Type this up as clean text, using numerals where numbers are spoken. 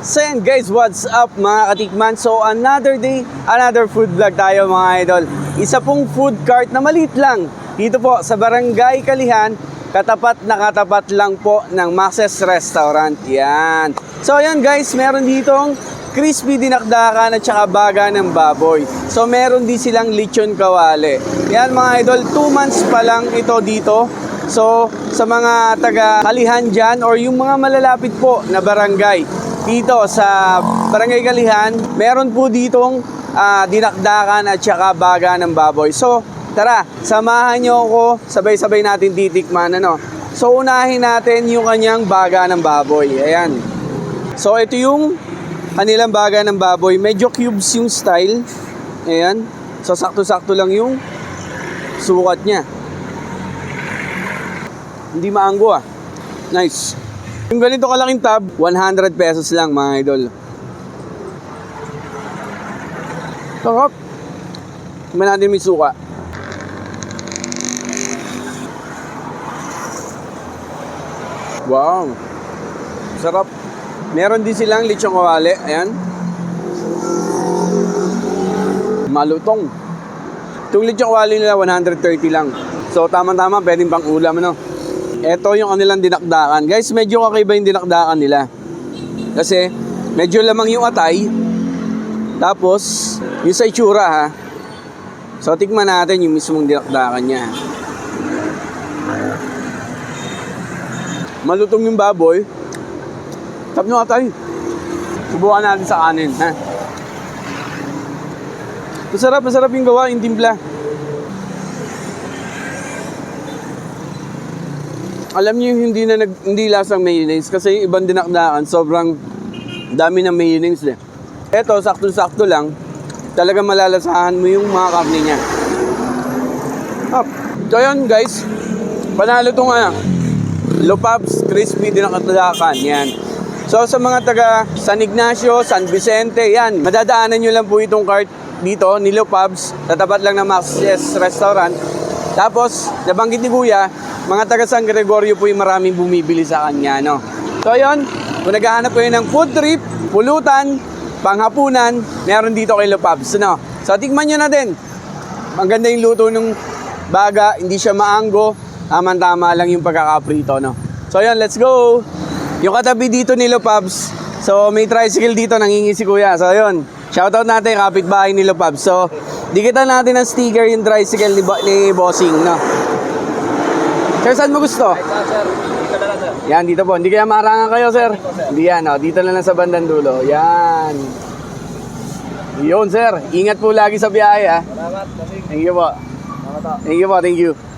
So yan guys, what's up mga katikman? So another day, another food vlog tayo mga idol. Isa pong food cart na maliit lang. Dito po sa Barangay Kalihan, katapat na katapat lang po ng Max's Restaurant. Yan. So yan guys, meron ditong crispy dinakdakan at saka baga ng baboy. So meron din silang lechon kawali. Yan mga idol, 2 months pa lang ito dito. So sa mga taga Kalihan dyan or yung mga malalapit po na barangay, dito sa Barangay Kalihan, meron po ditong dinakdakan at saka baga ng baboy. So, tara, samahan nyo ako, sabay-sabay natin titikman, ano. So, unahin natin yung kanyang baga ng baboy. Ayan. So, ito yung kanilang baga ng baboy. Medyo cubes yung style. Ayan. So, sakto-sakto lang yung sukat niya. Hindi maanggo ah. Nice. Yung ganito kalaking tab, 100 pesos lang mga idol. Sarap. Tingnan natin may suka. Wow. Sarap. Meron din silang lechon kawali. Ayan. Malutong. Itong lechon kawali nila 130 lang. So tama-tama pwedeng pang ulam, ano. Ito yung kanilang dinakdakan. Guys, medyo kakaiba yung dinakdakan nila. Kasi, medyo lamang yung atay. Tapos, yung sa itsura ha. So, tikman natin yung mismong dinakdakan niya. Malutong yung baboy. Tap yung atay. Subukan natin sa kanin, ha. Masarap yung gawa, yung timpla. Alam niyo yung hindi lasang mayonnaise kasi yung ibang dinakdakan sobrang dami ng mayonnaise eh. Ito sakto-sakto lang, talagang malalasahan mo yung mga karne niya. So yun guys, panalo itong Lopabs Crispy dinakdakan, yan. So sa mga taga San Ignacio, San Vicente, yan, madadaanan nyo lang po itong cart dito ni Lopabs, tatapat lang ng Max's Restaurant. Tapos, nabanggit ni Kuya, mga taga San Gregorio po yung maraming bumibili sa kanya, no? So, yun, kung naghahanap kayo ng food trip, pulutan, panghapunan, meron dito kay Lopabs, no? So, tikman nyo na din. Maganda yung luto ng baga, hindi siya maanggo, tama-tama lang yung pagkakaprito, no? So, yun, let's go! Yung katabi dito ni Lopabs, so, may tricycle dito, nangingi si Kuya. So, yun, shoutout natin, kapitbahay ni Lopabs. So, dikitan natin ng sticker yung tricycle ni Bossing, no? Sir, saan mo gusto? Sir, dito na lang, sir. Yan, dito po. Hindi kaya marangan kayo, sir? Hindi yan, no? Dito na lang sa bandang dulo. Yan. Yun, sir. Ingat po lagi sa biyahe, ha? Salamat, Thank you po. salamat. Thank you po, thank you.